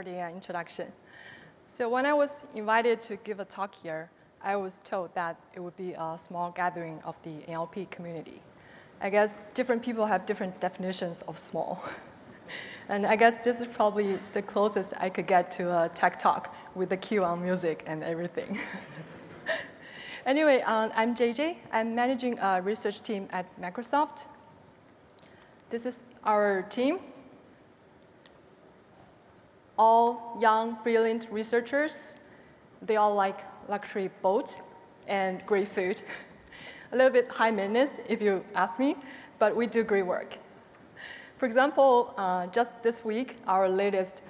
the introduction. So when I was invited to give a talk here, I was told that it would be a small gathering of the NLP community. I guess different people have different definitions of small. And I guess this is probably the closest I could get to a tech talk with the cue on music and everything. Anyway, I'm JJ. I'm managing a research team at Microsoft. This is our team. All young, brilliant researchers. They all like luxury boat and great food. A little bit high maintenance, if you ask me, but we do great work. For example, just this week, our latest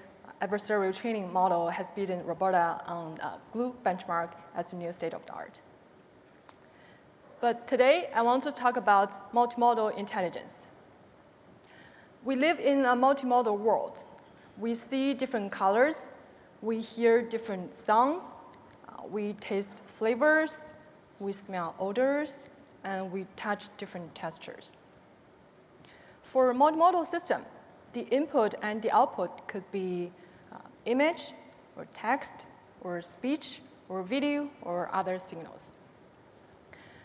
adversarial training model has beaten Roberta on Glue benchmark as the new state of the art. But today, I want to talk about multimodal intelligence. We live in a multimodal world. We see different colors, we hear different sounds, we taste flavors, we smell odors, and we touch different textures. For a multimodal system, the input and the output could be image, or text, or speech, or video, or other signals.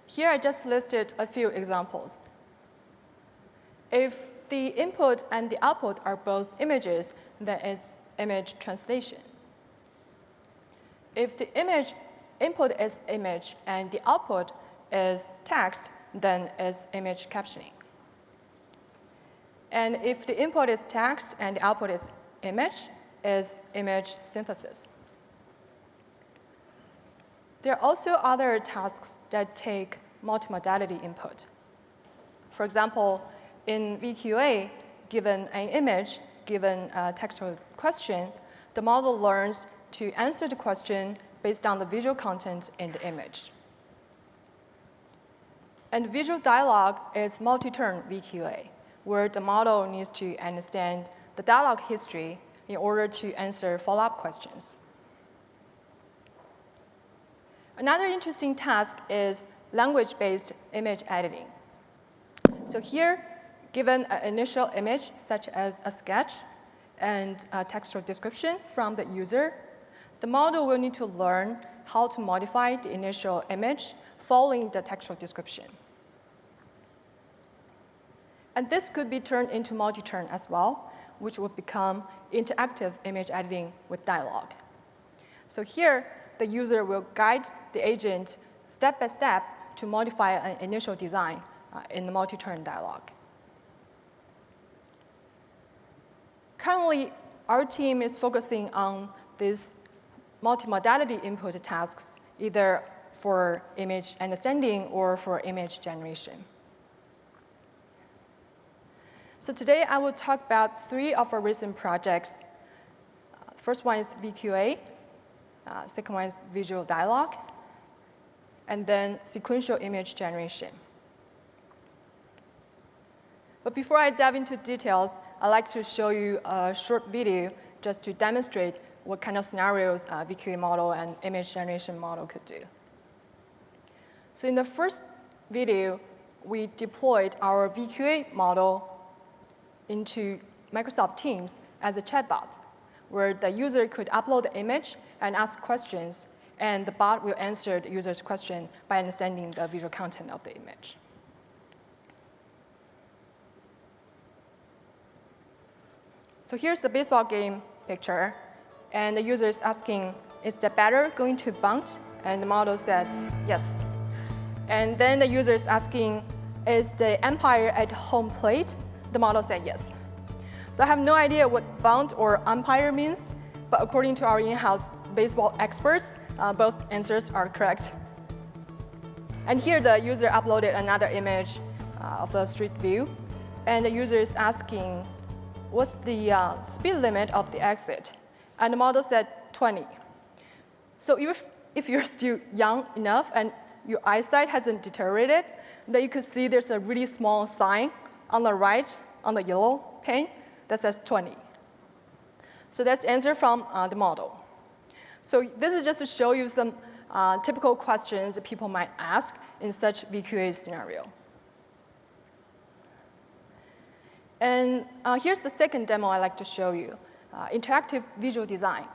Here I just listed a few examples. If the input and the output are both images, then it's image translation. If the input is image and the output is text, then it's image captioning. And if the input is text and the output is image synthesis. There are also other tasks that take multimodality input. For example, in VQA, given an image, given a textual question, the model learns to answer the question based on the visual content in the image. And visual dialogue is multi-turn VQA, where the model needs to understand the dialogue history in order to answer follow-up questions. Another interesting task is language-based image editing. So here, given an initial image, such as a sketch and a textual description from the user, the model will need to learn how to modify the initial image following the textual description. And this could be turned into multi-turn as well, which would become interactive image editing with dialogue. So here, the user will guide the agent step by step to modify an initial design in the multi-turn dialogue. Currently, our team is focusing on these multimodality input tasks, either for image understanding or for image generation. So today, I will talk about 3 of our recent projects. First one is VQA, second one is visual dialogue, and then sequential image generation. But before I dive into details, I'd like to show you a short video just to demonstrate what kind of scenarios a VQA model and image generation model could do. So in the first video, we deployed our VQA model into Microsoft Teams as a chatbot, where the user could upload the image and ask questions, and the bot will answer the user's question by understanding the visual content of the image. So here's the baseball game picture, and the user is asking, is the batter going to bunt? And the model said, yes. And then the user is asking, is the umpire at home plate? The model said yes. So I have no idea what bunt or umpire means, but according to our in-house baseball experts, both answers are correct. And here the user uploaded another image of a street view, and the user is asking, what's the speed limit of the exit? And the model said 20. So if you're still young enough and your eyesight hasn't deteriorated, then you could see there's a really small sign on the right, on the yellow pane, that says 20. So that's the answer from the model. So this is just to show you some typical questions that people might ask in such VQA scenario. And here's the second demo I'd like to show you. interactive visual design.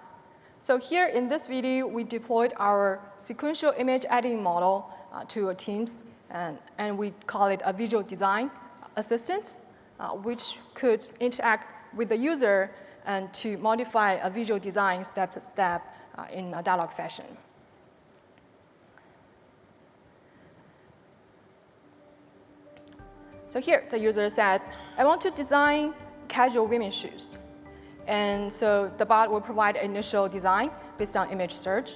So here in this video, we deployed our sequential image editing model to teams, and we call it a visual design assistant, which could interact with the user and to modify a visual design step-by-step in a dialogue fashion. So here, the user said, I want to design casual women's shoes. And so the bot will provide initial design based on image search.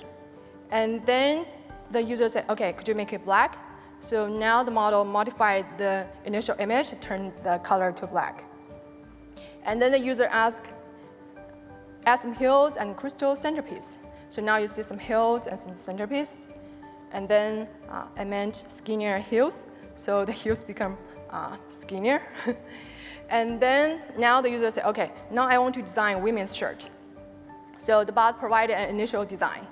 And then the user said, OK, could you make it black? So now the model modified the initial image, turned the color to black. And then the user asked, add some heels and crystal centerpiece. So now you see some heels and some centerpiece. And then I meant skinnier heels. So the heels become skinnier. And then now the user said, OK, now I want to design women's shirt. So the bot provided an initial design.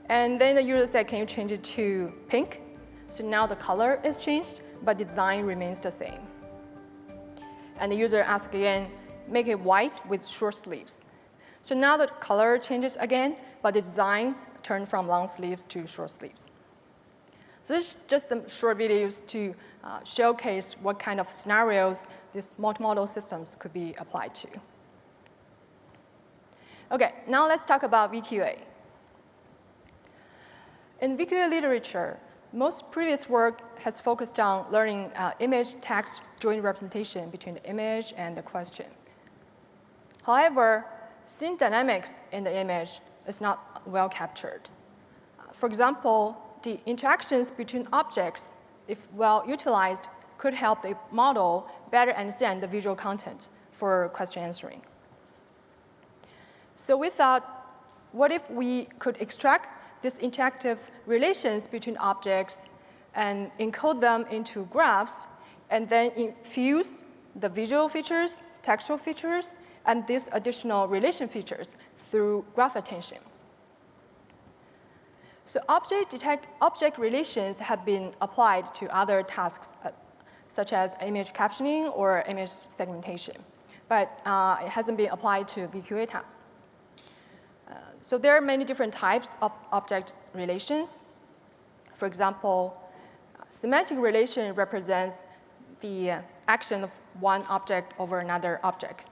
And then the user said, can you change it to pink? So now the color is changed, but the design remains the same. And the user asked again, make it white with short sleeves. So now the color changes again, but the design turned from long sleeves to short sleeves. So this is just some short videos to showcase what kind of scenarios these multimodal systems could be applied to. OK, now let's talk about VQA. In VQA literature, most previous work has focused on learning image-text joint representation between the image and the question. However, scene dynamics in the image is not well captured. For example, the interactions between objects, if well utilized, could help the model better understand the visual content for question answering. So we thought, what if we could extract these interactive relations between objects and encode them into graphs, and then infuse the visual features, textual features, and these additional relation features through graph attention. So object relations have been applied to other tasks, such as image captioning or image segmentation. But it hasn't been applied to VQA tasks. So there are many different types of object relations. For example, semantic relation represents the action of one object over another object.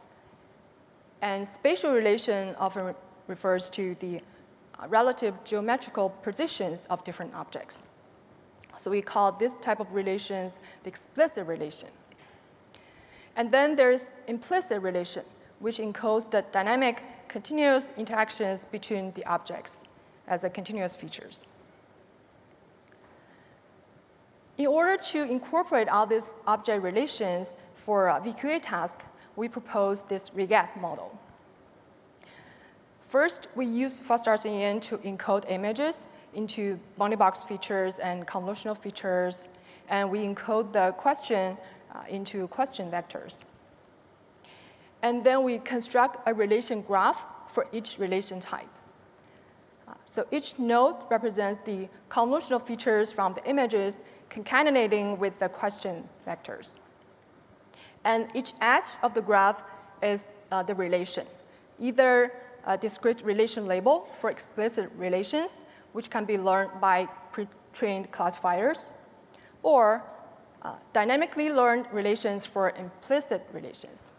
And spatial relation often refers to the relative geometrical positions of different objects. So we call this type of relations the explicit relation. And then there's implicit relation, which encodes the dynamic continuous interactions between the objects as a continuous features. In order to incorporate all these object relations for a VQA task, we propose this ReGAT model. First, we use FastRCN to encode images into bounding box features and convolutional features, and we encode the question into question vectors. And then we construct a relation graph for each relation type. So each node represents the convolutional features from the images concatenating with the question vectors. And each edge of the graph is the relation, either a discrete relation label for explicit relations, which can be learned by pre-trained classifiers, or dynamically learned relations for implicit relations.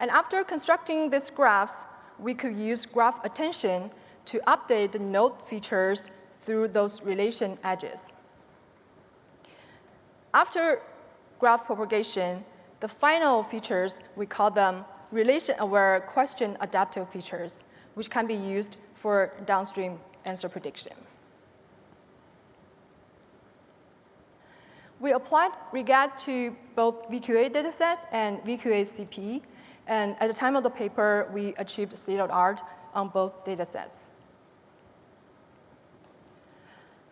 And after constructing these graphs, we could use graph attention to update the node features through those relation edges. After graph propagation, the final features, we call them relation-aware question adaptive features, which can be used for downstream answer prediction. We applied ReGAT to both VQA dataset and VQA CP, and at the time of the paper, we achieved state-of-the-art on both datasets.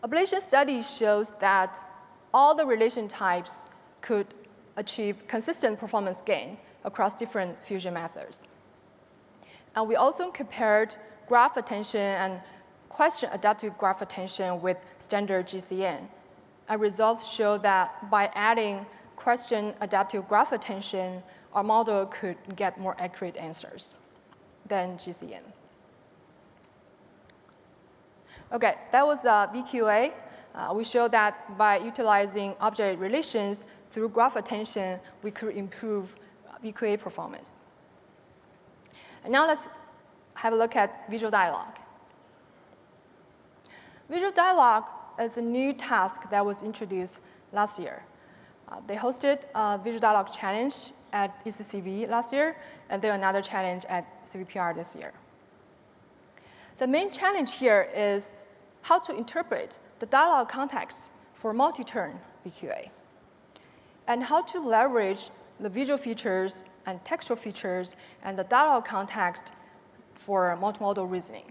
Ablation study shows that all the relation types could achieve consistent performance gain across different fusion methods. And we also compared graph attention and question adaptive graph attention with standard GCN. And results show that by adding question adaptive graph attention, our model could get more accurate answers than GCN. OK, that was VQA. We showed that by utilizing object relations through graph attention, we could improve VQA performance. And now let's have a look at visual dialogue. Visual dialogue is a new task that was introduced last year. They hosted a visual dialogue challenge at ECCV last year, and then another challenge at CVPR this year. The main challenge here is how to interpret the dialogue context for multi-turn VQA, and how to leverage the visual features and textual features and the dialogue context for multimodal reasoning.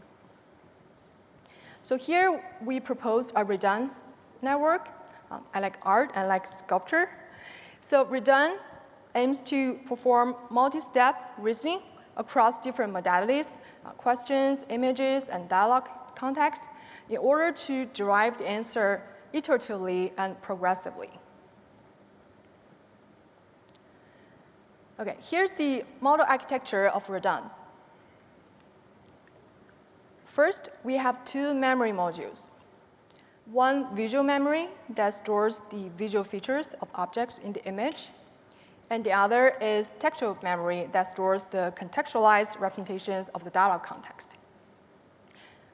So here we proposed a redone network. I like art, I like sculpture. So redone aims to perform multi-step reasoning across different modalities, questions, images, and dialogue contexts in order to derive the answer iteratively and progressively. OK, here's the model architecture of redone. First, we have two memory modules. One visual memory that stores the visual features of objects in the image, and the other is textual memory that stores the contextualized representations of the dialogue context.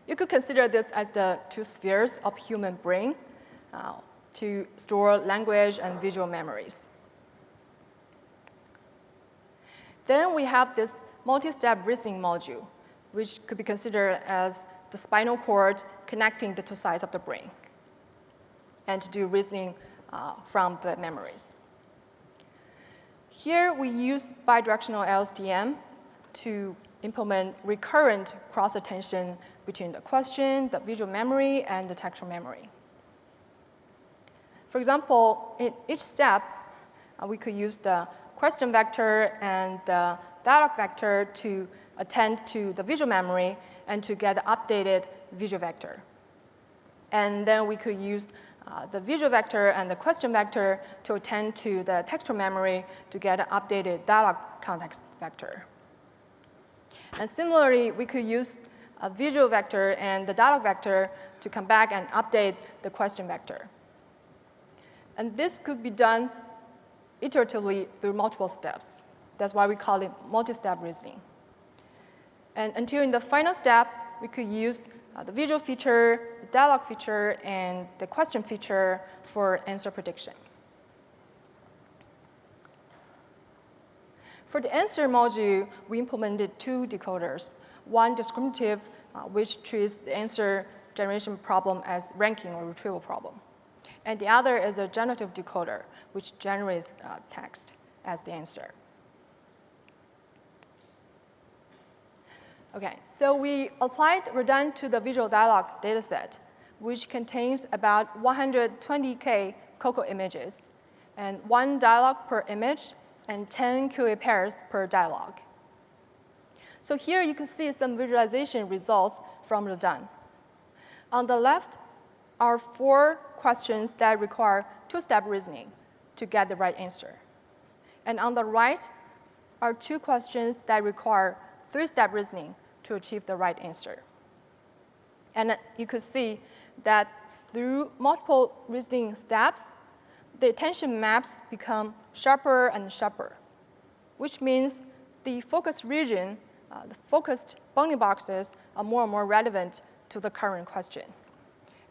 You could consider this as the two spheres of human brain to store language and visual memories. Then we have this multi-step reasoning module, which could be considered as the spinal cord connecting the two sides of the brain, and to do reasoning from the memories. Here we use bidirectional LSTM to implement recurrent cross-attention between the question, the visual memory, and the textual memory. For example, in each step, we could use the question vector and the dialogue vector to attend to the visual memory and to get the updated visual vector. And then we could use the visual vector and the question vector to attend to the textual memory to get an updated dialogue context vector. And similarly, we could use a visual vector and the dialogue vector to come back and update the question vector. And this could be done iteratively through multiple steps. That's why we call it multi-step reasoning. And until in the final step, we could use the visual feature, the dialogue feature, and the question feature for answer prediction. For the answer module, we implemented two decoders. One discriminative, which treats the answer generation problem as ranking or retrieval problem. And the other is a generative decoder, which generates text as the answer. OK, so we applied redone to the visual dialogue dataset, which contains about 120K COCO images, and 1 dialogue per image, and 10 QA pairs per dialogue. So here you can see some visualization results from redone. On the left are 4 questions that require 2-step reasoning to get the right answer. And on the right are 2 questions that require 3-step reasoning to achieve the right answer. And you could see that through multiple reasoning steps, the attention maps become sharper and sharper, which means the focused region, the focused bounding boxes, are more and more relevant to the current question.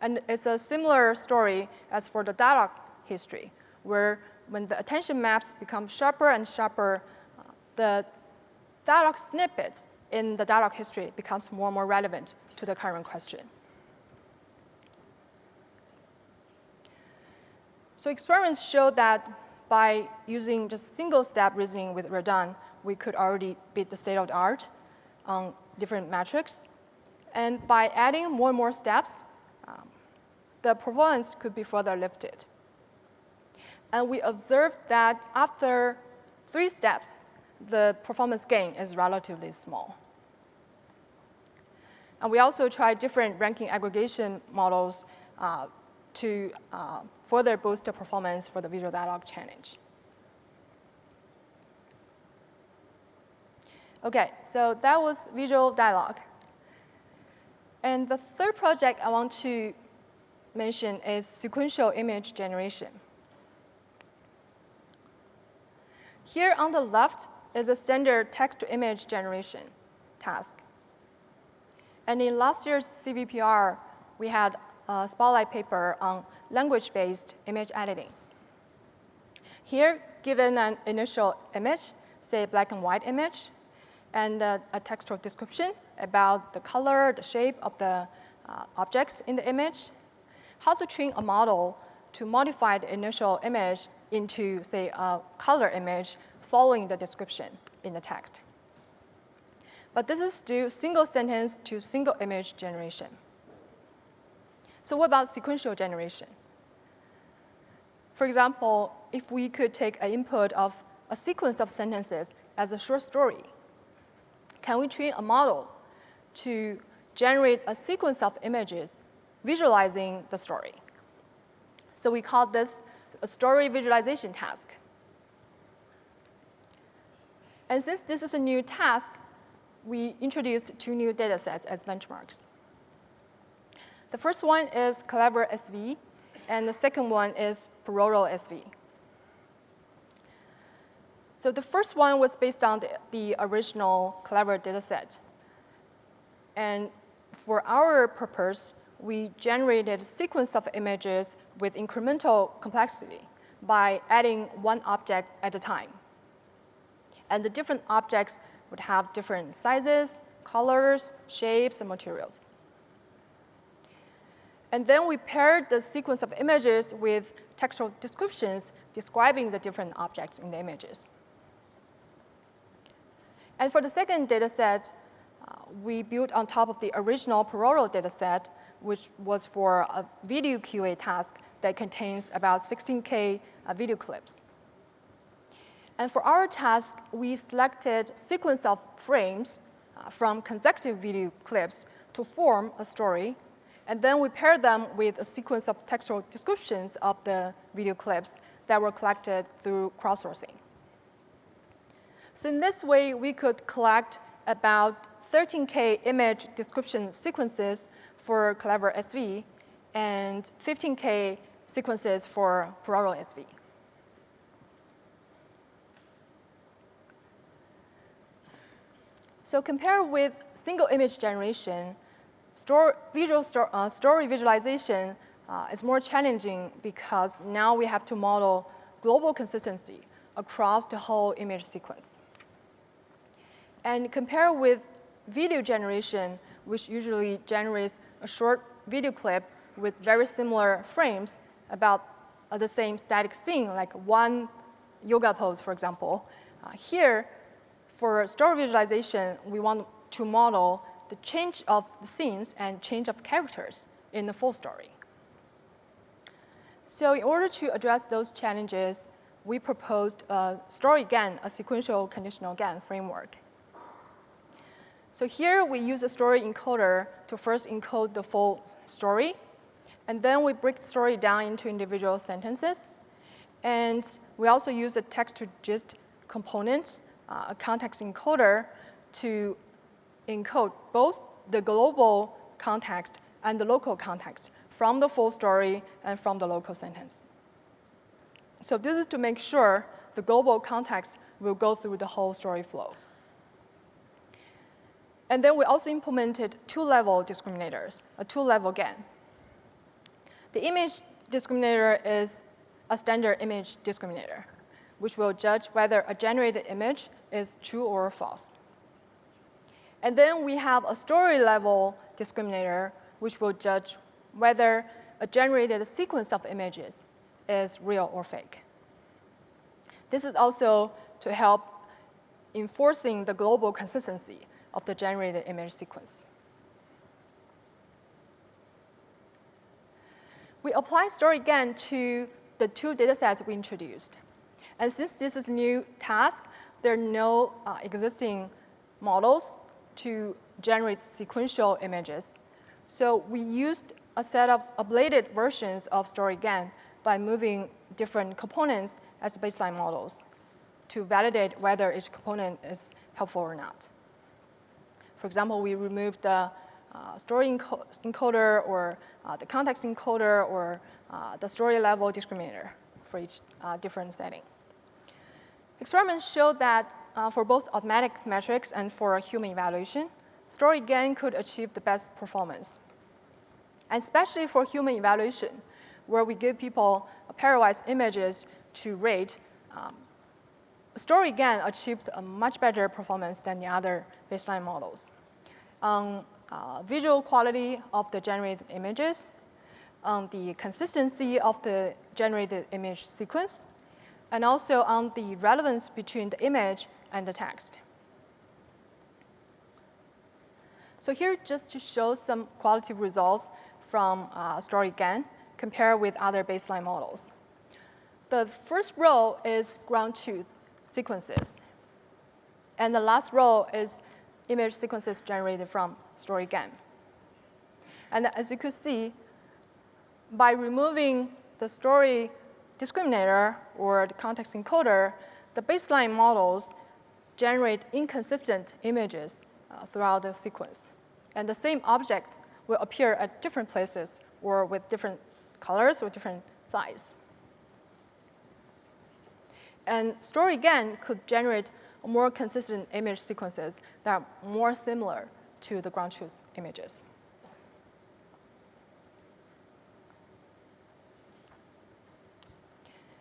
And it's a similar story as for the dialogue history, where when the attention maps become sharper and sharper, the dialogue snippets in the dialogue history becomes more and more relevant to the current question. So experiments show that by using just single-step reasoning with redone, we could already beat the state of the art on different metrics. And by adding more and more steps, the performance could be further lifted. And we observed that after 3 steps, the performance gain is relatively small. And we also tried different ranking aggregation models to further boost the performance for the visual dialogue challenge. OK, so that was visual dialogue. And the third project I want to mention is sequential image generation. Here on the left is a standard text-to-image generation task. And in last year's CVPR, we had a spotlight paper on language-based image editing. Here, given an initial image, say a black and white image, and a textual description about the color, the shape of the objects in the image, how to train a model to modify the initial image into, say, a color image following the description in the text. But this is still single sentence to single image generation. So what about sequential generation? For example, if we could take an input of a sequence of sentences as a short story, can we train a model to generate a sequence of images visualizing the story? So we call this a story visualization task. And since this is a new task, we introduced two new data sets as benchmarks. The first one is Clever SV, and the second one is Pororo SV. So the first one was based on the original Clever dataset. And for our purpose, we generated a sequence of images with incremental complexity by adding one object at a time. And the different objects would have different sizes, colors, shapes, and materials. And then we paired the sequence of images with textual descriptions describing the different objects in the images. And for the second data set, we built on top of the original Pororo data set, which was for a video QA task that contains about 16K video clips. And for our task, we selected a sequence of frames from consecutive video clips to form a story. And then we paired them with a sequence of textual descriptions of the video clips that were collected through crowdsourcing. So in this way, we could collect about 13K image description sequences for Clever SV and 15K sequences for Pororo SV. So compared with single image generation, story visualization is more challenging because now we have to model global consistency across the whole image sequence. And compared with video generation, which usually generates a short video clip with very similar frames about the same static scene, like one yoga pose, for example. Here, for story visualization, we want to model the change of the scenes and change of characters in the full story. So in order to address those challenges, we proposed a story GAN, a sequential conditional GAN framework. So here we use a story encoder to first encode the full story, and then we break the story down into individual sentences. And we also use a text-to-gist component, a context encoder, to encode both the global context and the local context from the full story and from the local sentence. So this is to make sure the global context will go through the whole story flow. And then we also implemented two-level discriminators, a two-level GAN. The image discriminator is a standard image discriminator, which will judge whether a generated image is true or false. And then we have a story-level discriminator, which will judge whether a generated sequence of images is real or fake. This is also to help enforcing the global consistency of the generated image sequence. We apply story GAN to the two data sets we introduced. And since this is a new task, there are no existing models to generate sequential images. So we used a set of ablated versions of story GAN by moving different components as baseline models to validate whether each component is helpful or not. For example, we removed the story encoder or the context encoder or the story level discriminator for each different setting. Experiments showed that for both automatic metrics and for human evaluation, story GAN could achieve the best performance. And especially for human evaluation, where we give people pairwise images to rate, story GAN achieved a much better performance than the other baseline models. On visual quality of the generated images, on the consistency of the generated image sequence, and also on the relevance between the image and the text. So here, just to show some qualitative results from story GAN compared with other baseline models. The first row is ground truth sequences. And the last row is image sequences generated from story GAN. And as you could see, by removing the story discriminator or the context encoder, the baseline models generate inconsistent images throughout the sequence. And the same object will appear at different places or with different colors or different size. And story GAN could generate more consistent image sequences that are more similar to the ground truth images.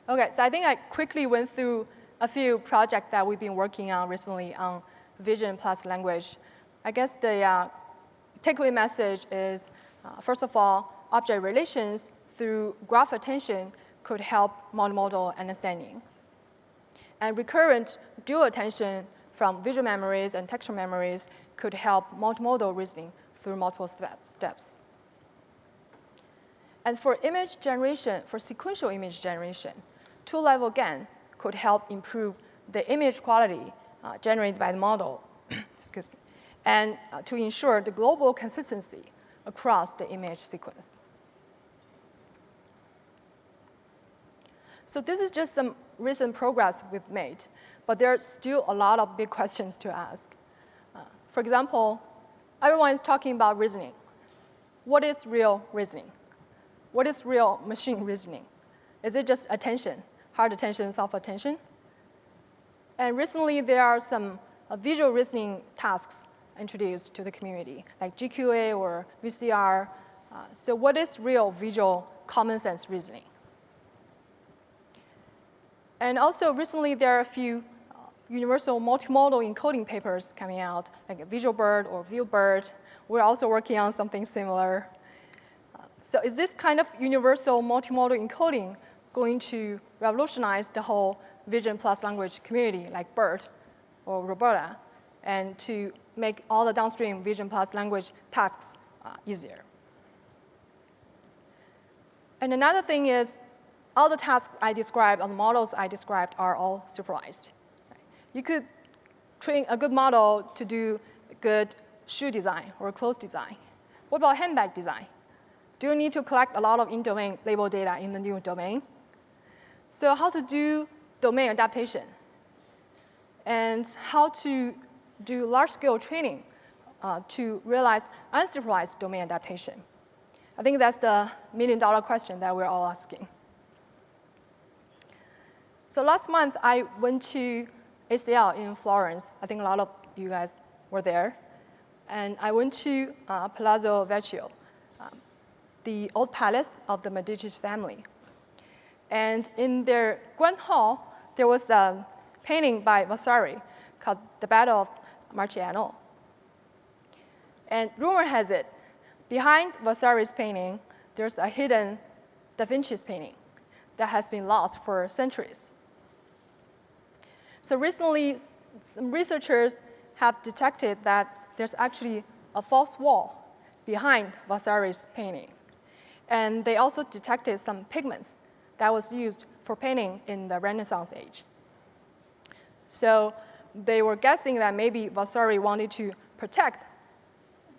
OK, so I think I quickly went through a few projects that we've been working on recently on vision plus language. I guess the takeaway message is, first of all, object relations through graph attention could help multimodal understanding. And recurrent dual attention from visual memories and textual memories could help multimodal reasoning through multiple steps. And for image generation, for sequential image generation, two-level GAN could help improve the image quality generated by the model, excuse me, and to ensure the global consistency across the image sequence. So this is just some recent progress we've made, but there are still a lot of big questions to ask. For example, everyone is talking about reasoning. What is real reasoning? What is real machine reasoning? Is it just attention, hard attention, soft attention? And recently, there are some visual reasoning tasks introduced to the community, like GQA or VCR. So what is real visual common sense reasoning? And also, recently, there are a few universal multimodal encoding papers coming out, like VisualBird or ViewBird. We're also working on something similar. So is this kind of universal multimodal encoding going to revolutionize the whole vision plus language community, like BERT or Roberta, and to make all the downstream vision plus language tasks easier? And another thing is, all the tasks I described, all the models I described are all supervised. You could train a good model to do good shoe design or clothes design. What about handbag design? Do you need to collect a lot of in-domain label data in the new domain? So how to do domain adaptation? And how to do large-scale training to realize unsupervised domain adaptation? I think that's the million-dollar question that we're all asking. So last month, I went to ACL in Florence. I think a lot of you guys were there. And I went to Palazzo Vecchio, the old palace of the Medici family. And in their grand hall, there was a painting by Vasari called The Battle of Marciano. And rumor has it, behind Vasari's painting, there's a hidden Da Vinci's painting that has been lost for centuries. So recently, some researchers have detected that there's actually a false wall behind Vasari's painting. And they also detected some pigments that was used for painting in the Renaissance age. So they were guessing that maybe Vasari wanted to protect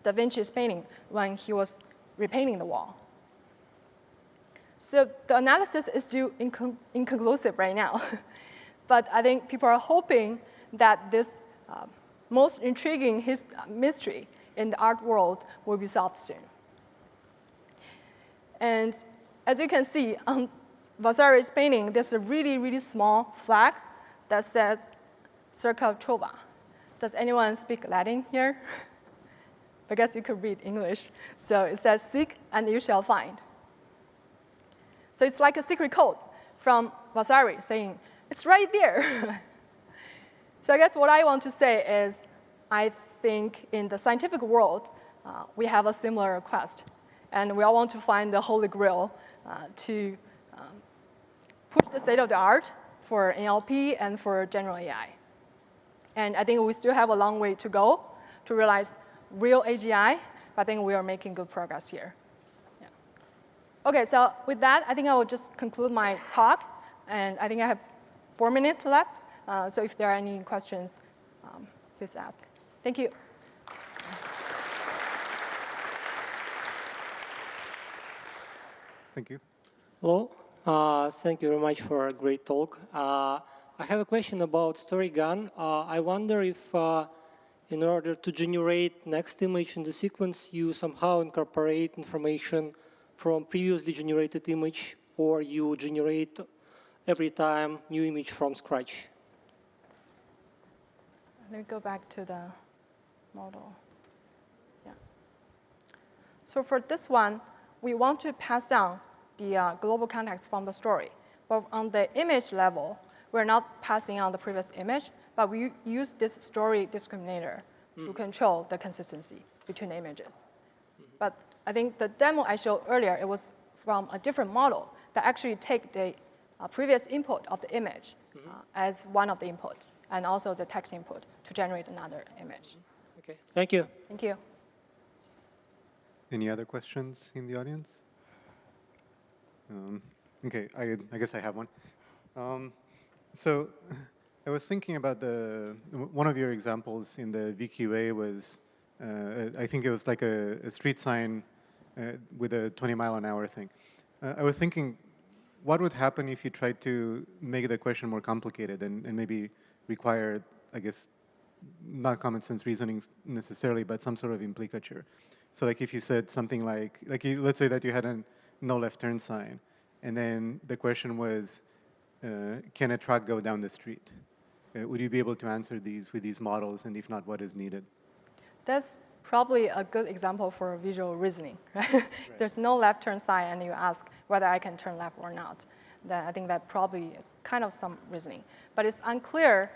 Da Vinci's painting when he was repainting the wall. So the analysis is still inconclusive right now. But I think people are hoping that this most intriguing mystery in the art world will be solved soon. And as you can see on Vasari's painting, there's a really, really small flag that says Circa Trova. Does anyone speak Latin here? I guess you could read English. So it says, seek and you shall find. So it's like a secret code from Vasari saying, it's right there. So I guess what I want to say is, I think in the scientific world, we have a similar request. And we all want to find the holy grail to push the state of the art for NLP and for general AI. And I think we still have a long way to go to realize real AGI, but I think we are making good progress here. Yeah. OK, so with that, I think I will just conclude my talk. And I think I have 4 minutes left. So if there are any questions, please ask. Thank you. Thank you. Hello. Thank you very much for a great talk. I have a question about StoryGAN. I wonder if, in order to generate next image in the sequence, you somehow incorporate information from previously generated image, or you generate every time new image from scratch. Let me go back to the model. Yeah. So for this one, we want to pass down the global context from the story. But on the image level, we're not passing on the previous image, but we use this story discriminator to control the consistency between the images. But I think the demo I showed earlier, it was from a different model that actually take the previous input of the image as one of the input, and also the text input to generate another image. OK, thank you. Thank you. Any other questions in the audience? OK, I guess I have one. So I was thinking about one of your examples in the VQA was, I think it was like a street sign with a 20-mile-an-hour thing. I was thinking, what would happen if you tried to make the question more complicated and maybe require, I guess, not common sense reasoning necessarily, but some sort of implicature? So like if you said something like let's say that you had a no left turn sign, and then the question was, can a truck go down the street? Would you be able to answer these with these models, and if not, what is needed? That's probably a good example for visual reasoning, right? Right. If there's no left turn sign and you ask whether I can turn left or not, then I think that probably is kind of some reasoning. But it's unclear,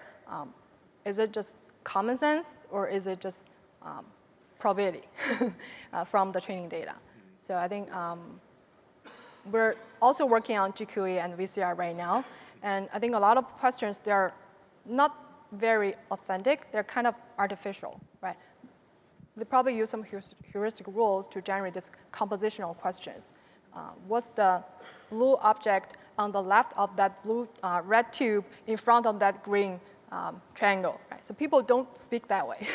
is it just common sense or is it just probability from the training data? So I think we're also working on GQE and VCR right now. And I think a lot of questions, they're not very authentic. They're kind of artificial, right? They probably use some heuristic rules to generate these compositional questions. What's the blue object on the left of that blue red tube in front of that green triangle? Right? So people don't speak that way.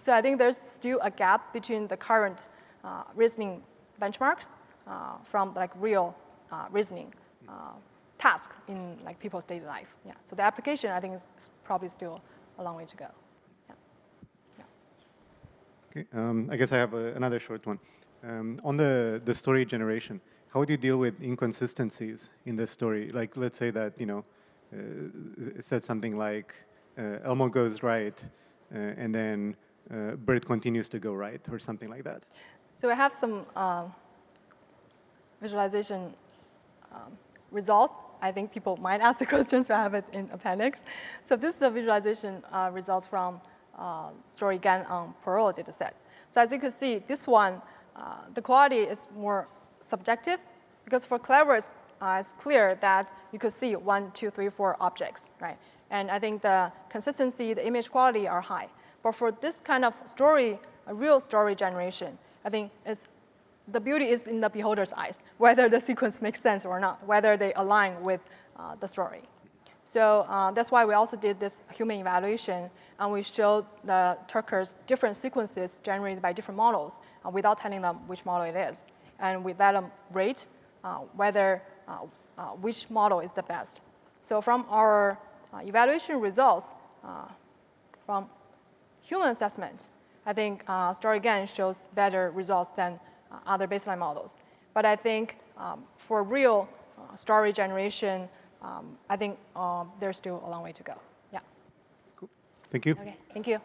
So I think there's still a gap between the current reasoning benchmarks from like real reasoning task in like people's daily life. Yeah. So the application, I think, is probably still a long way to go. Okay, I guess I have another short one. On the story generation, how would you deal with inconsistencies in the story? Like, let's say that, it said something like, Elmo goes right, and then Bert continues to go right, or something like that. So I have some visualization results. I think people might ask the questions, so I have it in appendix. So this is the visualization results from StoryGAN on Perot dataset. So as you can see, this one, the quality is more subjective, because for Clever, it's clear that you could see 1, 2, 3, 4 objects, right? And I think the consistency, the image quality are high. But for this kind of story, a real story generation, I think the beauty is in the beholder's eyes, whether the sequence makes sense or not, whether they align with the story. So that's why we also did this human evaluation, and we showed the Turkers different sequences generated by different models without telling them which model it is. And we let them rate whether which model is the best. So from our evaluation results from human assessment, I think StoryGAN shows better results than other baseline models. But I think for real story generation, I think there's still a long way to go. Yeah. Cool. Thank you. Okay, thank you.